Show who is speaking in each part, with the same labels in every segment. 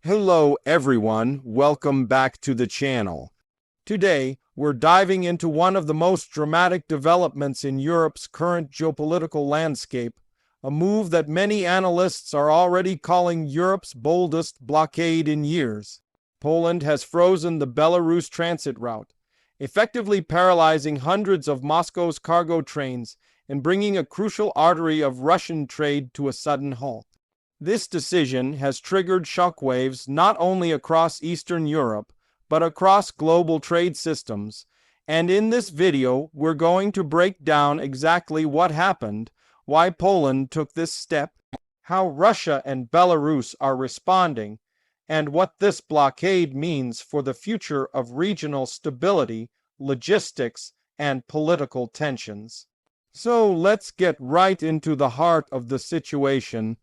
Speaker 1: Hello everyone, welcome back to the channel. Today, we're diving into one of the most dramatic developments in Europe's current geopolitical landscape, a move that many analysts are already calling Europe's boldest blockade in years. Poland has frozen the Belarus transit route, effectively paralyzing hundreds of Moscow's cargo trains and bringing a crucial artery of Russian trade to a sudden halt. This decision has triggered shockwaves not only across Eastern Europe, but across global trade systems. And in this video, we're going to break down exactly what happened, why Poland took this step, how Russia and Belarus are responding, and what this blockade means for the future of regional stability, logistics, and political tensions. So let's get right into the heart of the situation.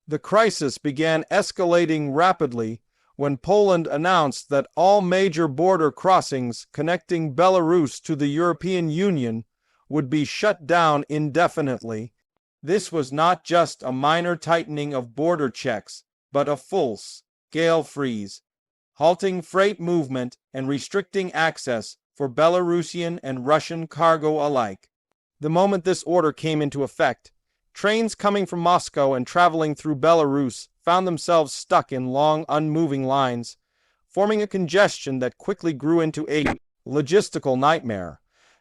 Speaker 1: The crisis began escalating rapidly when Poland announced that all major border crossings connecting Belarus to the European Union would be shut down indefinitely. This was not just a minor tightening of border checks, but a full-scale freeze, halting freight movement and restricting access for Belarusian and Russian cargo alike. The moment this order came into effect, trains coming from Moscow and traveling through Belarus found themselves stuck in long, unmoving lines, forming a congestion that quickly grew into a logistical nightmare.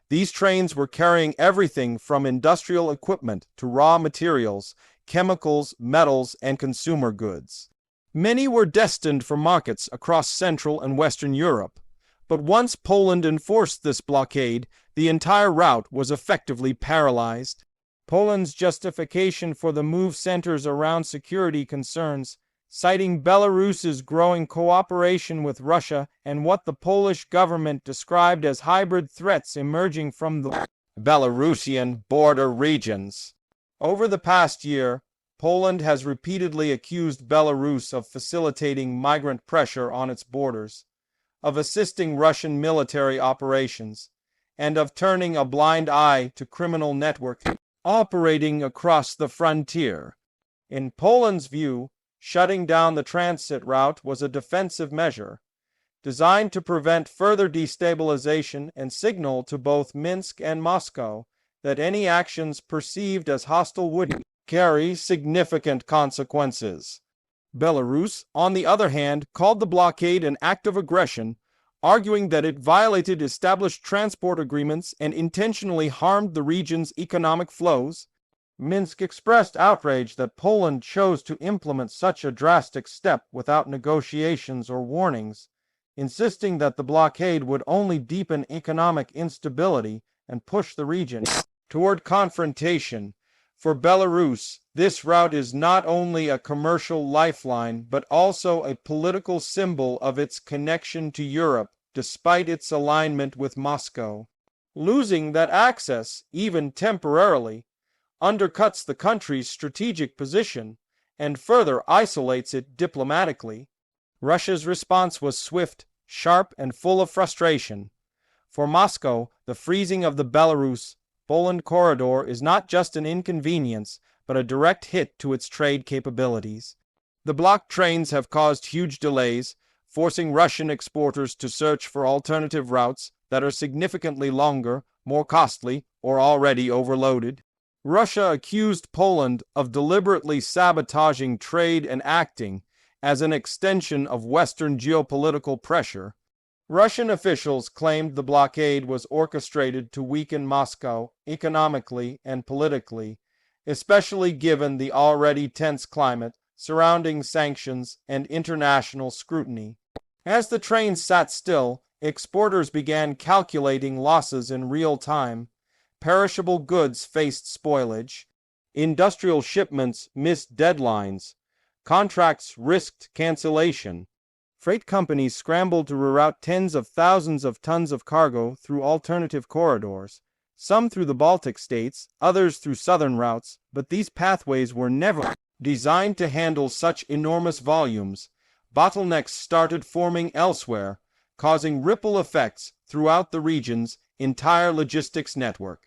Speaker 1: These trains were carrying everything from industrial equipment to raw materials, chemicals, metals, and consumer goods. Many were destined for markets across Central and Western Europe. But once Poland enforced this blockade, the entire route was effectively paralyzed. Poland's justification for the move centers around security concerns, citing Belarus's growing cooperation with Russia and what the Polish government described as hybrid threats emerging from the Belarusian border regions. Over the past year, Poland has repeatedly accused Belarus of facilitating migrant pressure on its borders, of assisting Russian military operations, and of turning a blind eye to criminal networks operating across the frontier. In Poland's view, shutting down the transit route was a defensive measure, designed to prevent further destabilization and signal to both Minsk and Moscow that any actions perceived as hostile would carry significant consequences. Belarus, on the other hand, called the blockade an act of aggression, arguing that it violated established transport agreements and intentionally harmed the region's economic flows. Minsk expressed outrage that Poland chose to implement such a drastic step without negotiations or warnings, insisting that the blockade would only deepen economic instability and push the region toward confrontation. For Belarus, this route is not only a commercial lifeline, but also a political symbol of its connection to Europe, despite its alignment with Moscow. Losing that access, even temporarily, undercuts the country's strategic position and further isolates it diplomatically. Russia's response was swift, sharp, and full of frustration. For Moscow, the freezing of the Belarus-Poland corridor is not just an inconvenience, but a direct hit to its trade capabilities. The blocked trains have caused huge delays, forcing Russian exporters to search for alternative routes that are significantly longer, more costly, or already overloaded. Russia accused Poland of deliberately sabotaging trade and acting as an extension of Western geopolitical pressure. Russian officials claimed the blockade was orchestrated to weaken Moscow economically and politically, especially given the already tense climate surrounding sanctions and international scrutiny. As the trains sat still, exporters began calculating losses in real time. Perishable goods faced spoilage. Industrial shipments missed deadlines. Contracts risked cancellation. Freight companies scrambled to reroute tens of thousands of tons of cargo through alternative corridors, some through the Baltic states, others through southern routes, but these pathways were never designed to handle such enormous volumes. Bottlenecks started forming elsewhere, causing ripple effects throughout the region's entire logistics network.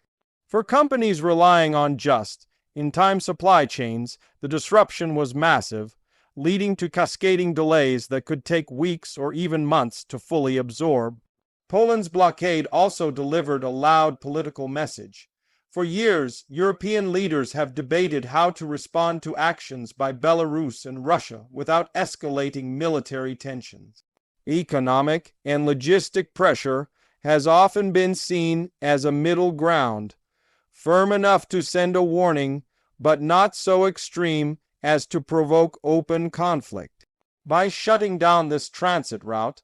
Speaker 1: For companies relying on just-in-time supply chains, the disruption was massive, leading to cascading delays that could take weeks or even months to fully absorb. Poland's blockade also delivered a loud political message. For years, European leaders have debated how to respond to actions by Belarus and Russia without escalating military tensions. Economic and logistic pressure has often been seen as a middle ground, firm enough to send a warning, but not so extreme as to provoke open conflict. By shutting down this transit route,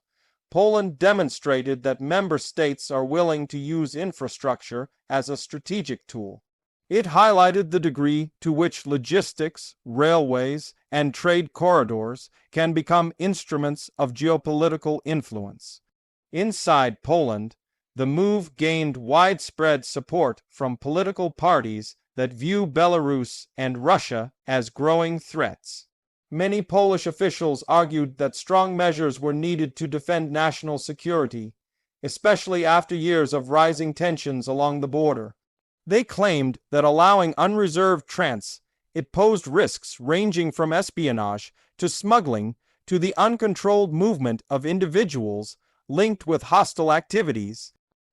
Speaker 1: Poland demonstrated that member states are willing to use infrastructure as a strategic tool. It highlighted the degree to which logistics, railways, and trade corridors can become instruments of geopolitical influence. Inside Poland, the move gained widespread support from political parties that view Belarus and Russia as growing threats. Many Polish officials argued that strong measures were needed to defend national security, especially after years of rising tensions along the border. They claimed that allowing unreserved it posed risks ranging from espionage to smuggling to the uncontrolled movement of individuals linked with hostile activities.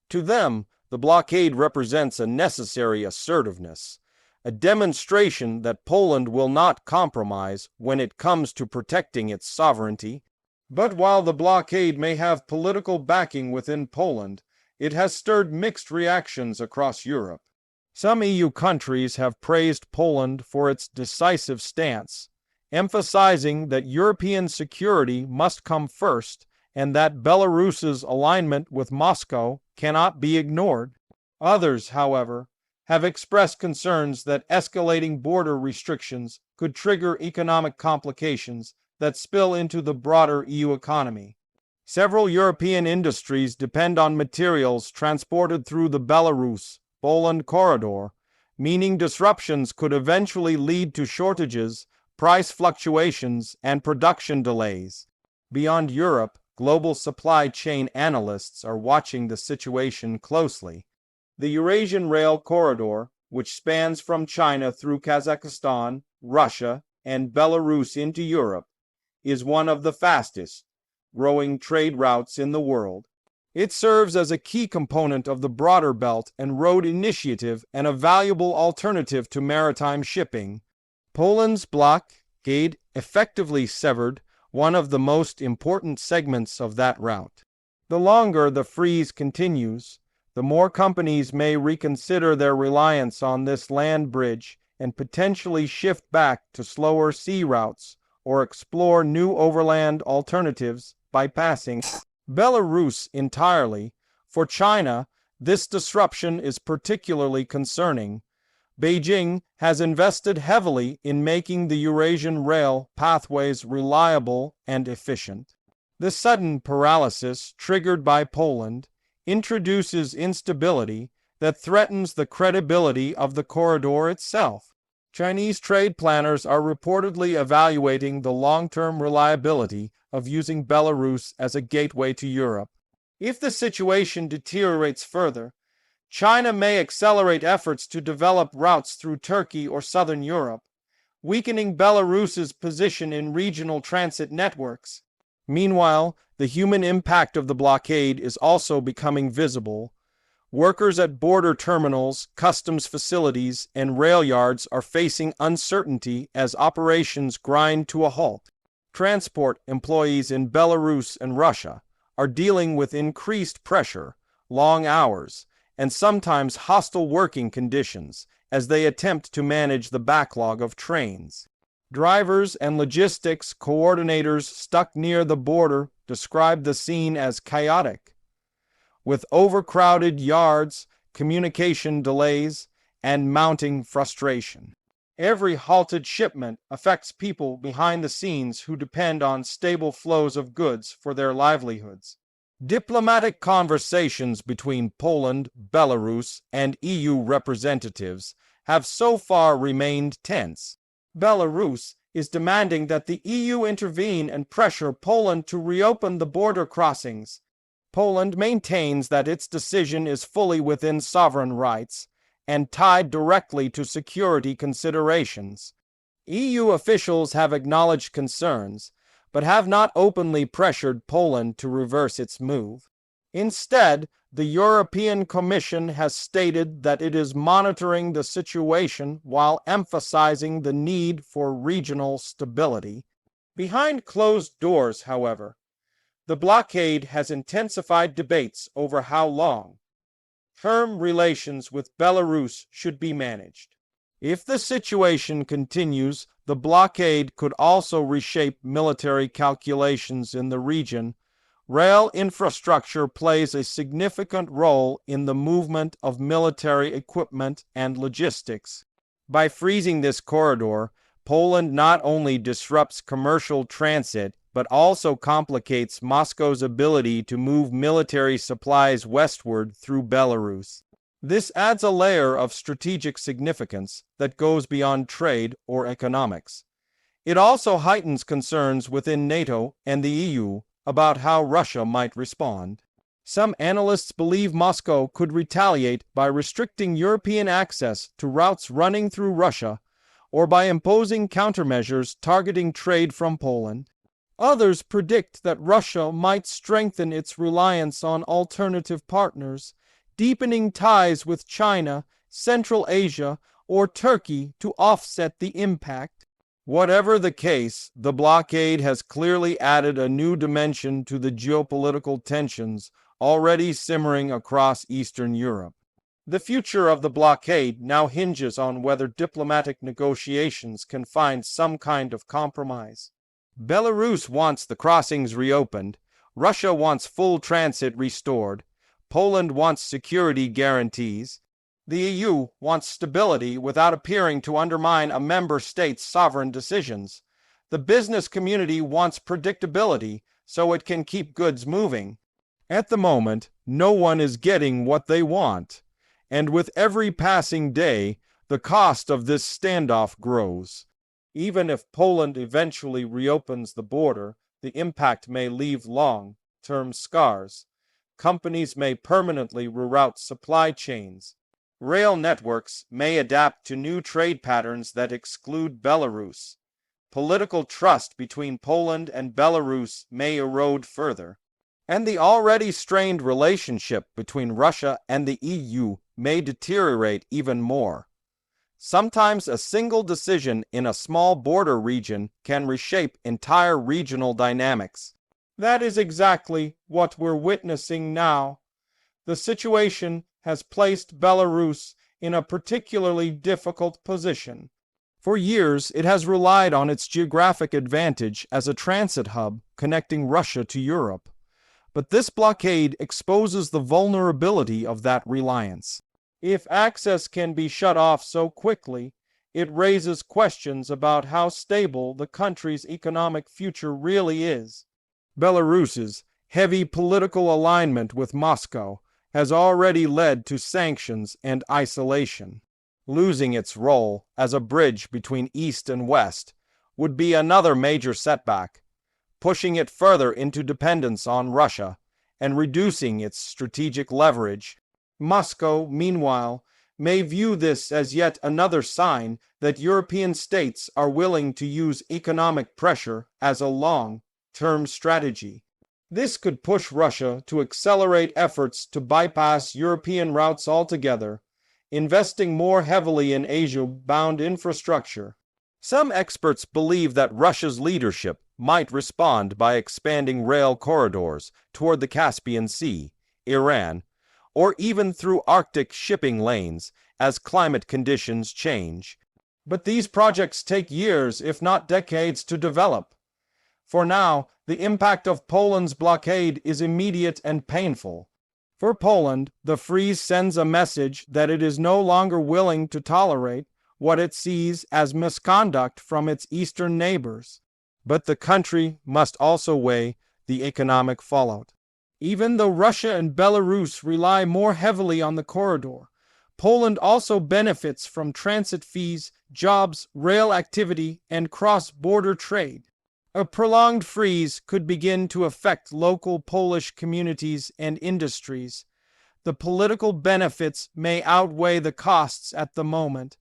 Speaker 1: To them, the blockade represents a necessary assertiveness, a demonstration that Poland will not compromise when it comes to protecting its sovereignty. But while the blockade may have political backing within Poland, it has stirred mixed reactions across Europe. Some EU countries have praised Poland for its decisive stance, emphasizing that European security must come first and that Belarus's alignment with Moscow cannot be ignored. Others, however, have expressed concerns that escalating border restrictions could trigger economic complications that spill into the broader EU economy. Several European industries depend on materials transported through the Belarus-Poland corridor, meaning disruptions could eventually lead to shortages, price fluctuations, and production delays. Beyond Europe, global supply chain analysts are watching the situation closely. The Eurasian Rail Corridor, which spans from China through Kazakhstan, Russia, and Belarus into Europe, is one of the fastest growing trade routes in the world. It serves as a key component of the broader Belt and Road Initiative and a valuable alternative to maritime shipping. Poland's blockade effectively severed one of the most important segments of that route. The longer the freeze continues, the more companies may reconsider their reliance on this land bridge and potentially shift back to slower sea routes or explore new overland alternatives by passing Belarus entirely. For China, this disruption is particularly concerning. Beijing has invested heavily in making the Eurasian rail pathways reliable and efficient. The sudden paralysis triggered by Poland introduces instability that threatens the credibility of the corridor itself. Chinese trade planners are reportedly evaluating the long-term reliability of using Belarus as a gateway to Europe. If the situation deteriorates further, China may accelerate efforts to develop routes through Turkey or southern Europe, weakening Belarus's position in regional transit networks. Meanwhile, the human impact of the blockade is also becoming visible. Workers at border terminals, customs facilities, and rail yards are facing uncertainty as operations grind to a halt. Transport employees in Belarus and Russia are dealing with increased pressure, long hours, and sometimes hostile working conditions as they attempt to manage the backlog of trains. Drivers and logistics coordinators stuck near the border describe the scene as chaotic, with overcrowded yards, communication delays, and mounting frustration. Every halted shipment affects people behind the scenes who depend on stable flows of goods for their livelihoods. Diplomatic conversations between Poland, Belarus, and EU representatives have so far remained tense. Belarus is demanding that the EU intervene and pressure Poland to reopen the border crossings. Poland maintains that its decision is fully within sovereign rights and tied directly to security considerations. EU officials have acknowledged concerns, but have not openly pressured Poland to reverse its move. Instead, the European Commission has stated that it is monitoring the situation while emphasizing the need for regional stability. Behind closed doors, however, the blockade has intensified debates over how long-term relations with Belarus should be managed. If the situation continues, the blockade could also reshape military calculations in the region. Rail infrastructure plays a significant role in the movement of military equipment and logistics. By freezing this corridor, Poland not only disrupts commercial transit, but also complicates Moscow's ability to move military supplies westward through Belarus. This adds a layer of strategic significance that goes beyond trade or economics. It also heightens concerns within NATO and the EU about how Russia might respond. Some analysts believe Moscow could retaliate by restricting European access to routes running through Russia or by imposing countermeasures targeting trade from Poland. Others predict that Russia might strengthen its reliance on alternative partners, deepening ties with China, Central Asia, or Turkey to offset the impact. Whatever the case, the blockade has clearly added a new dimension to the geopolitical tensions already simmering across Eastern Europe. The future of the blockade now hinges on whether diplomatic negotiations can find some kind of compromise. Belarus wants the crossings reopened, Russia wants full transit restored, Poland wants security guarantees. The EU wants stability without appearing to undermine a member state's sovereign decisions. The business community wants predictability so it can keep goods moving. At the moment, no one is getting what they want, and with every passing day, the cost of this standoff grows. Even if Poland eventually reopens the border, the impact may leave long-term scars. Companies may permanently reroute supply chains. Rail networks may adapt to new trade patterns that exclude Belarus. Political trust between Poland and Belarus may erode further. And the already strained relationship between Russia and the EU may deteriorate even more. Sometimes a single decision in a small border region can reshape entire regional dynamics. That is exactly what we're witnessing now. The situation has placed Belarus in a particularly difficult position. For years, it has relied on its geographic advantage as a transit hub connecting Russia to Europe. But this blockade exposes the vulnerability of that reliance. If access can be shut off so quickly, it raises questions about how stable the country's economic future really is. Belarus's heavy political alignment with Moscow has already led to sanctions and isolation. Losing its role as a bridge between East and West would be another major setback, pushing it further into dependence on Russia and reducing its strategic leverage. Moscow, meanwhile, may view this as yet another sign that European states are willing to use economic pressure as a long-term strategy. This could push Russia to accelerate efforts to bypass European routes altogether, investing more heavily in Asia-bound infrastructure. Some experts believe that Russia's leadership might respond by expanding rail corridors toward the Caspian Sea, Iran, or even through Arctic shipping lanes as climate conditions change. But these projects take years, if not decades, to develop. For now, the impact of Poland's blockade is immediate and painful. For Poland, the freeze sends a message that it is no longer willing to tolerate what it sees as misconduct from its eastern neighbors. But the country must also weigh the economic fallout. Even though Russia and Belarus rely more heavily on the corridor, Poland also benefits from transit fees, jobs, rail activity, and cross-border trade. A prolonged freeze could begin to affect local Polish communities and industries. The political benefits may outweigh the costs at the moment,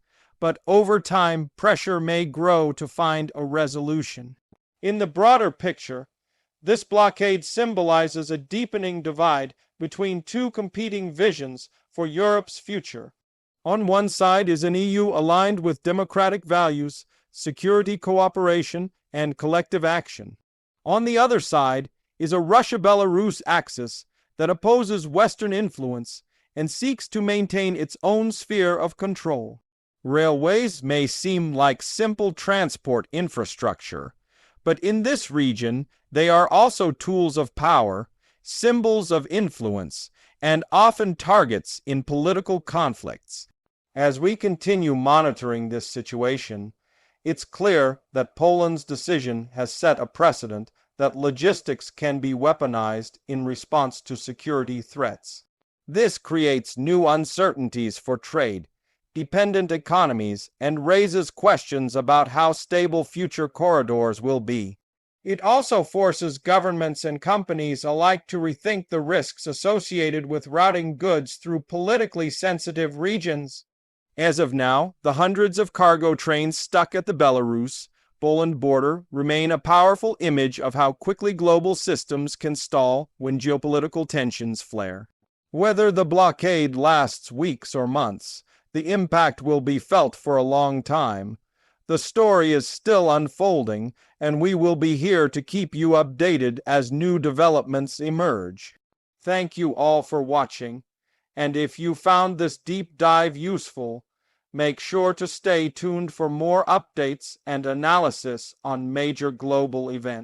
Speaker 1: but over time pressure may grow to find a resolution. In the broader picture, this blockade symbolizes a deepening divide between two competing visions for Europe's future. On one side is an EU aligned with democratic values, security cooperation, and collective action. On the other side is a Russia-Belarus axis that opposes Western influence and seeks to maintain its own sphere of control. Railways may seem like simple transport infrastructure, but in this region they are also tools of power, symbols of influence, and often targets in political conflicts. As we continue monitoring this situation, it's clear that Poland's decision has set a precedent that logistics can be weaponized in response to security threats. This creates new uncertainties for trade, dependent economies, and raises questions about how stable future corridors will be. It also forces governments and companies alike to rethink the risks associated with routing goods through politically sensitive regions. As of now, the hundreds of cargo trains stuck at the Belarus-Poland border remain a powerful image of how quickly global systems can stall when geopolitical tensions flare. Whether the blockade lasts weeks or months, the impact will be felt for a long time. The story is still unfolding, and we will be here to keep you updated as new developments emerge. Thank you all for watching, and if you found this deep dive useful, make sure to stay tuned for more updates and analysis on major global events.